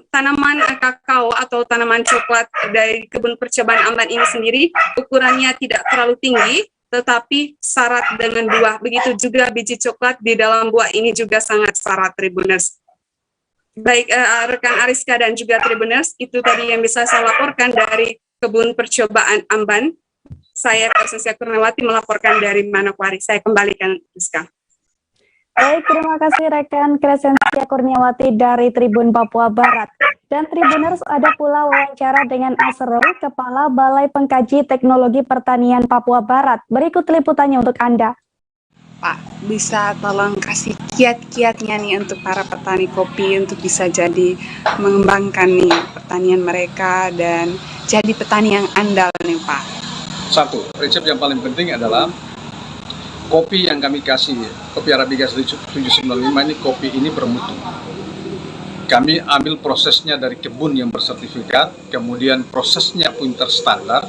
tanaman kakao atau tanaman coklat dari kebun percobaan amban ini sendiri ukurannya tidak terlalu tinggi, tetapi syarat dengan buah. Begitu juga biji coklat di dalam buah ini juga sangat syarat, Tribuners. Baik, rekan Ariska dan juga Tribuners, itu tadi yang bisa saya laporkan dari kebun percobaan amban. Saya Crescentia Kurniawati melaporkan dari Manokwari. Saya kembalikan, Ariska. Baik, terima kasih rekan Crescentia Kurniawati dari Tribun Papua Barat. Dan Tribuners, ada pula wawancara dengan Aseroi, Kepala Balai Pengkaji Teknologi Pertanian Papua Barat. Berikut liputannya untuk Anda. Pak, bisa tolong kasih kiat-kiatnya nih untuk para petani kopi untuk bisa jadi mengembangkan nih pertanian mereka dan jadi petani yang andal nih, Pak. Satu, prinsip yang paling penting adalah kopi yang kami kasih, kopi Arabica 795 ini, kopi ini bermutu. Kami ambil prosesnya dari kebun yang bersertifikat, kemudian prosesnya pun terstandar,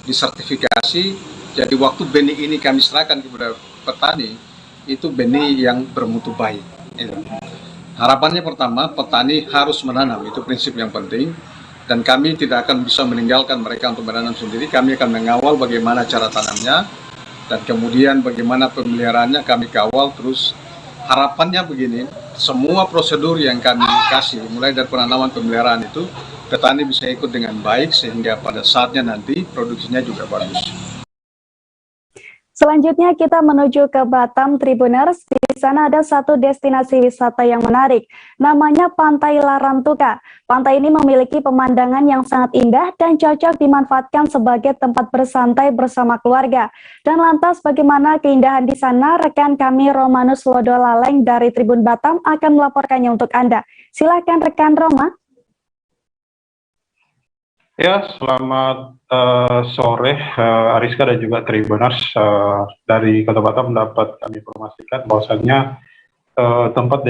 disertifikasi, jadi waktu benih ini kami serahkan kepada petani, itu benih yang bermutu baik. Harapannya pertama, petani harus menanam, itu prinsip yang penting, dan kami tidak akan bisa meninggalkan mereka untuk menanam sendiri. Kami akan mengawal bagaimana cara tanamnya, dan kemudian bagaimana pemeliharaannya kami kawal terus. Harapannya begini, semua prosedur yang kami kasih, mulai dari penanaman pemeliharaan itu petani bisa ikut dengan baik sehingga pada saatnya nanti produksinya juga bagus. Selanjutnya kita menuju ke Batam Tribuners. Di sana ada satu destinasi wisata yang menarik, namanya Pantai Larantuka. Pantai ini memiliki pemandangan yang sangat indah dan cocok dimanfaatkan sebagai tempat bersantai bersama keluarga. Dan lantas bagaimana keindahan di sana? Rekan kami Romanus Lodolaleng dari Tribun Batam akan melaporkannya untuk Anda. Silakan rekan Roma. Ya, selamat sore Ariska dan juga Tribuners. Dari Kota Batam dapat kami informasikan bahwasannya tempat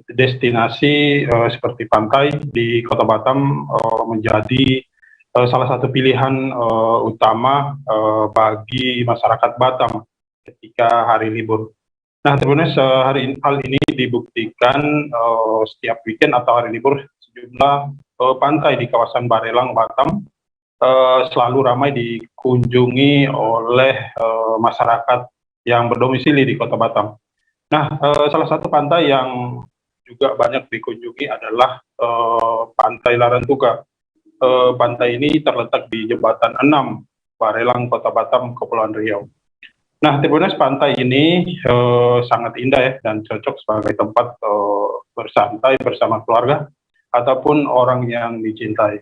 destinasi seperti pantai di Kota Batam menjadi salah satu pilihan utama bagi masyarakat Batam ketika hari libur. Nah, Tribuners, hal ini dibuktikan setiap weekend atau hari libur sejumlah pantai di kawasan Barelang, Batam selalu ramai dikunjungi oleh masyarakat yang berdomisili di Kota Batam. Nah, salah satu pantai yang juga banyak dikunjungi adalah Pantai Larantuka. Pantai ini terletak di Jembatan 6, Barelang, Kota Batam, Kepulauan Riau. Nah, Tribuners, pantai ini sangat indah ya, dan cocok sebagai tempat bersantai bersama keluarga ataupun orang yang dicintai.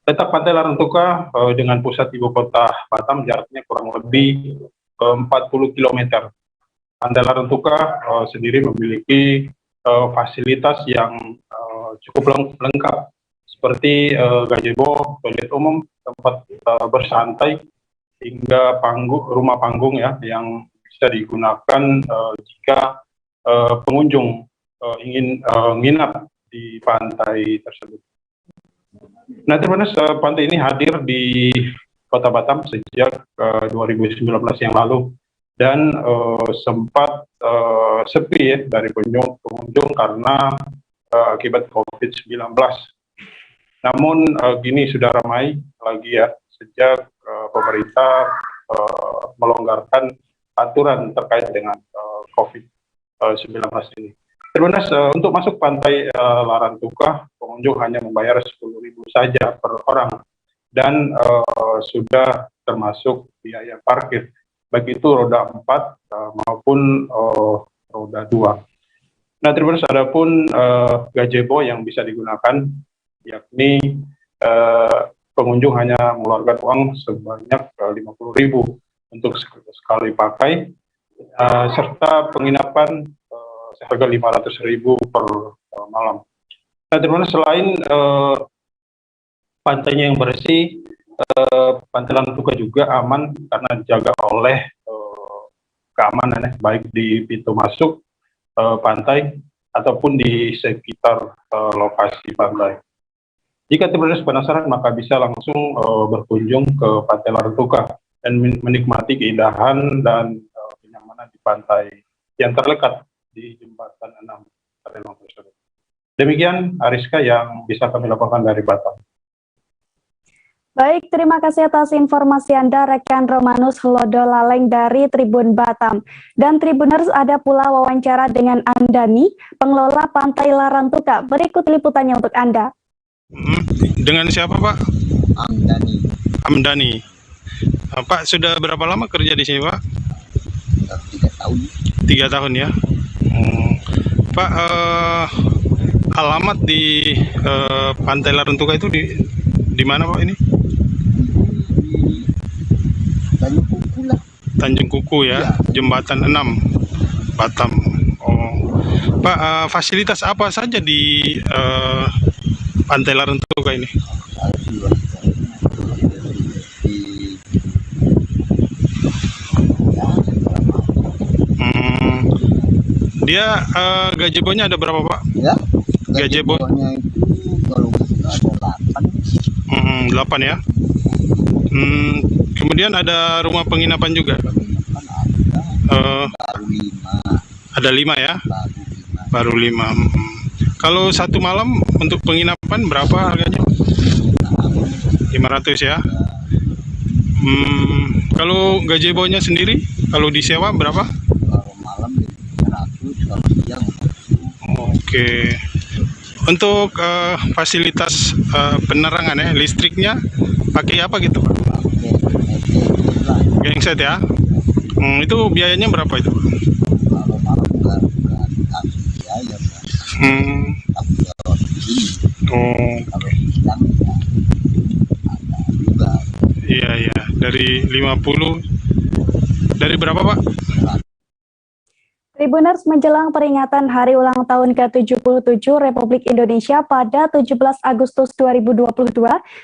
Letak Pantai Larantuka dengan pusat ibu kota Batam jaraknya kurang lebih 40 km. Pantai Larantuka sendiri memiliki fasilitas yang cukup lengkap seperti gazebo, toilet umum, tempat bersantai, hingga rumah panggung ya yang bisa digunakan jika pengunjung ingin nginap di pantai tersebut. Nah, Tribuners, pantai ini hadir di Kota Batam sejak 2019 yang lalu dan sempat sepi ya dari pengunjung karena akibat COVID-19. Namun kini sudah ramai lagi ya sejak pemerintah melonggarkan aturan terkait dengan COVID-19 ini. Tribuners, untuk masuk Pantai Larantuka, pengunjung hanya membayar 10.000 saja per orang dan sudah termasuk biaya parkir, baik itu roda 4 maupun roda 2. Nah, Tribuners, ada pun gazebo yang bisa digunakan, yakni pengunjung hanya mengeluarkan uang sebanyak 50.000 untuk sekali pakai, serta penginapan seharga 500.000 per malam. Nah, Tribuners, selain pantainya yang bersih, Pantai Larantuka juga aman karena dijaga oleh keamanan baik di pintu masuk pantai ataupun di sekitar lokasi pantai. Jika Tribuners penasaran, maka bisa langsung berkunjung ke Pantai Larantuka dan menikmati keindahan dan kenyamanan di pantai yang terlekat di Jembatan 6 Barelang tersebut. Demikian Ariska yang bisa kami laporkan dari Batam. Baik, terima kasih atas informasi Anda rekan Romanus Lodolaleng dari Tribun Batam. Dan Tribuners, ada pula wawancara dengan Amdani, pengelola Pantai Larantuka. Berikut liputannya untuk Anda. Dengan siapa, Pak? Amdani. Pak sudah berapa lama kerja di sini, Pak? 3 tahun. 3 tahun ya. Pak, alamat di Pantai Larantuka itu di mana, Pak, ini? Tanjung Kuku lah. Tanjung Kuku ya, Jembatan 6 Batam. Oh, Pak, fasilitas apa saja di Pantai Larantuka ini? Dia gazebonya ada berapa, Pak? Ya, gazebonya itu kalau ada 8. 8 ya. Kemudian ada rumah penginapan juga. Baru 5. Ada 5 ya? Baru 5. Kalau satu malam untuk penginapan berapa harganya? 500 ya. Kalau gazebonya sendiri, kalau disewa berapa? Kalau malam 500, kalau siang. Oke. Untuk fasilitas penerangan ya, listriknya pakai apa gitu Pak? Genset ya. Itu biayanya berapa itu? Oh. Iya iya, dari 50. Dari berapa Pak? Tribuners menjelang peringatan Hari Ulang Tahun ke-77 Republik Indonesia pada 17 Agustus 2022,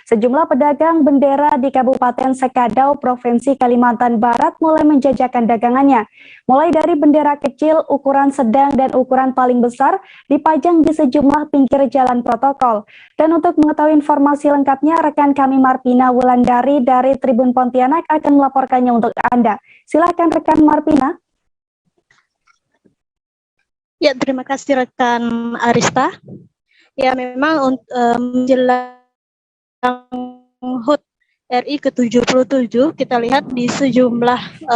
sejumlah pedagang bendera di Kabupaten Sekadau, Provinsi Kalimantan Barat mulai menjajakan dagangannya. Mulai dari bendera kecil, ukuran sedang, dan ukuran paling besar dipajang di sejumlah pinggir jalan protokol. Dan untuk mengetahui informasi lengkapnya, rekan kami Marpina Wulandari dari Tribun Pontianak akan melaporkannya untuk Anda. Silakan rekan Marpina. Ya, terima kasih rekan Arista. Ya, memang menjelang HUT RI ke-77, kita lihat di sejumlah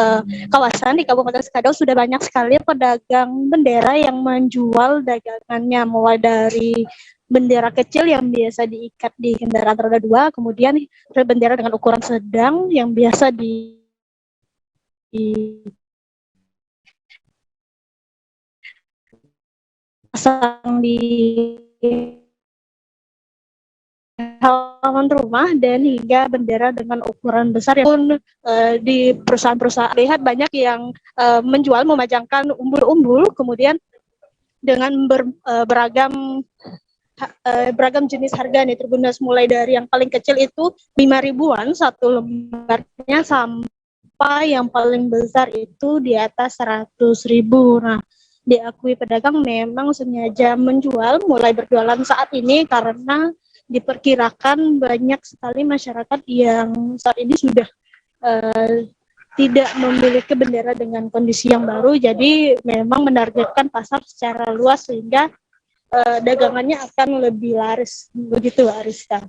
kawasan di Kabupaten Sekadau sudah banyak sekali pedagang bendera yang menjual dagangannya, mulai dari bendera kecil yang biasa diikat di kendaraan roda 2, kemudian bendera dengan ukuran sedang yang biasa pasang di halaman rumah, dan hingga bendera dengan ukuran besar yang pun di perusahaan-perusahaan lihat banyak yang menjual, memajangkan umbul-umbul, kemudian dengan beragam jenis harga nih Tribuners, mulai dari yang paling kecil itu 5 ribuan satu lembarnya sampai yang paling besar itu di atas 100.000. Nah, diakui pedagang memang sengaja menjual, mulai berjualan saat ini karena diperkirakan banyak sekali masyarakat yang saat ini sudah tidak memiliki bendera dengan kondisi yang baru, jadi memang menargetkan pasar secara luas sehingga dagangannya akan lebih laris. Begitu, Ariska.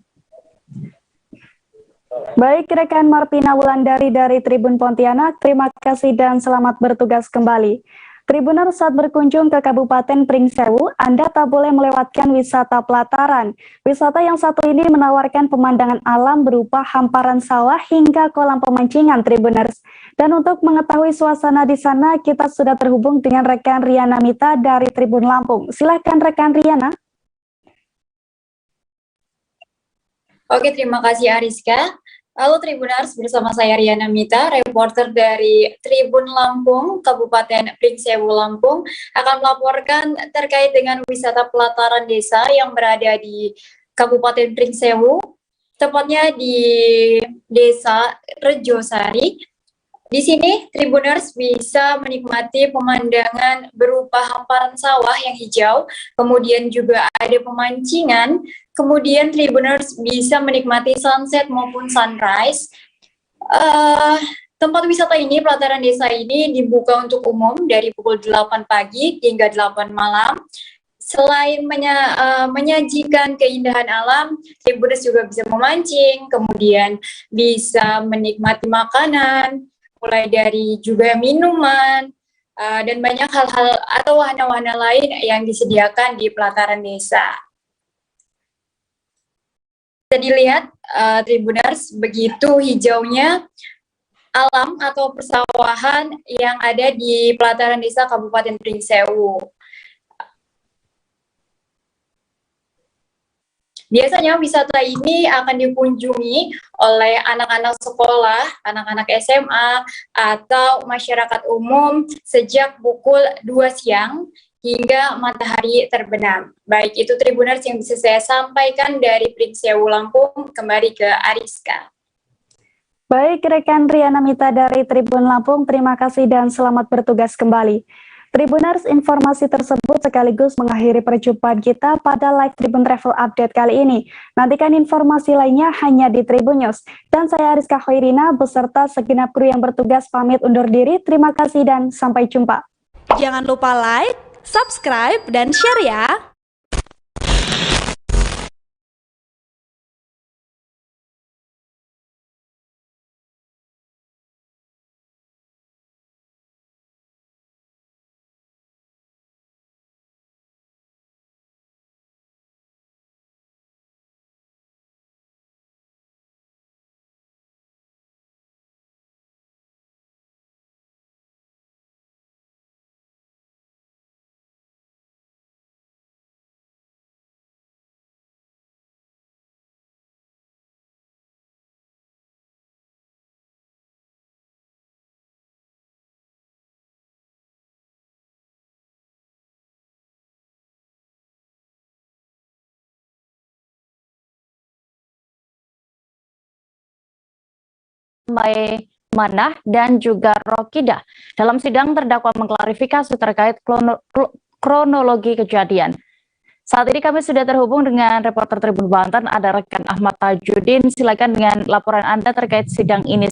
Baik, rekan Marpina Wulandari dari Tribun Pontianak, terima kasih dan selamat bertugas kembali. Tribuners, saat berkunjung ke Kabupaten Pringsewu, Anda tak boleh melewatkan wisata pelataran. Wisata yang satu ini menawarkan pemandangan alam berupa hamparan sawah hingga kolam pemancingan, Tribuners. Dan untuk mengetahui suasana di sana, kita sudah terhubung dengan rekan Riana Mita dari Tribun Lampung. Silakan rekan Riana. Oke, terima kasih Ariska. Halo Tribuners, bersama saya Riana Mita, reporter dari Tribun Lampung, Kabupaten Pringsewu, Lampung, akan melaporkan terkait dengan wisata pelataran desa yang berada di Kabupaten Pringsewu, tepatnya di Desa Rejosari. Di sini, Tribuners bisa menikmati pemandangan berupa hamparan sawah yang hijau, kemudian juga ada pemancingan, kemudian Tribuners bisa menikmati sunset maupun sunrise. Tempat wisata ini, pelataran desa ini dibuka untuk umum dari pukul 8 pagi hingga 8 malam. Selain menyajikan keindahan alam, Tribuners juga bisa memancing, kemudian bisa menikmati makanan, mulai dari juga minuman, dan banyak hal-hal atau wahana-wahana lain yang disediakan di pelataran desa. Bisa dilihat, Tribuners, begitu hijaunya alam atau persawahan yang ada di pelataran desa Kabupaten Pringsewu. Biasanya wisata ini akan dikunjungi oleh anak-anak sekolah, anak-anak SMA, atau masyarakat umum sejak pukul 2 siang hingga matahari terbenam. Baik, itu Tribuners yang bisa saya sampaikan dari Pringsewu, Lampung. Kembali ke Ariska. Baik, rekan Riana Mita dari Tribun Lampung, terima kasih dan selamat bertugas kembali. Tribuners, informasi tersebut sekaligus mengakhiri perjumpaan kita pada live Tribun Travel Update kali ini. Nantikan informasi lainnya hanya di Tribun News. Dan saya Ariska Khairina beserta segenap kru yang bertugas pamit undur diri. Terima kasih dan sampai jumpa. Jangan lupa like, subscribe, dan share ya. Manah dan juga Rokidah. Dalam sidang, terdakwa mengklarifikasi terkait kronologi kejadian. Saat ini kami sudah terhubung dengan reporter Tribun Banten, ada rekan Ahmad Tajudin. Silakan dengan laporan Anda terkait sidang ini.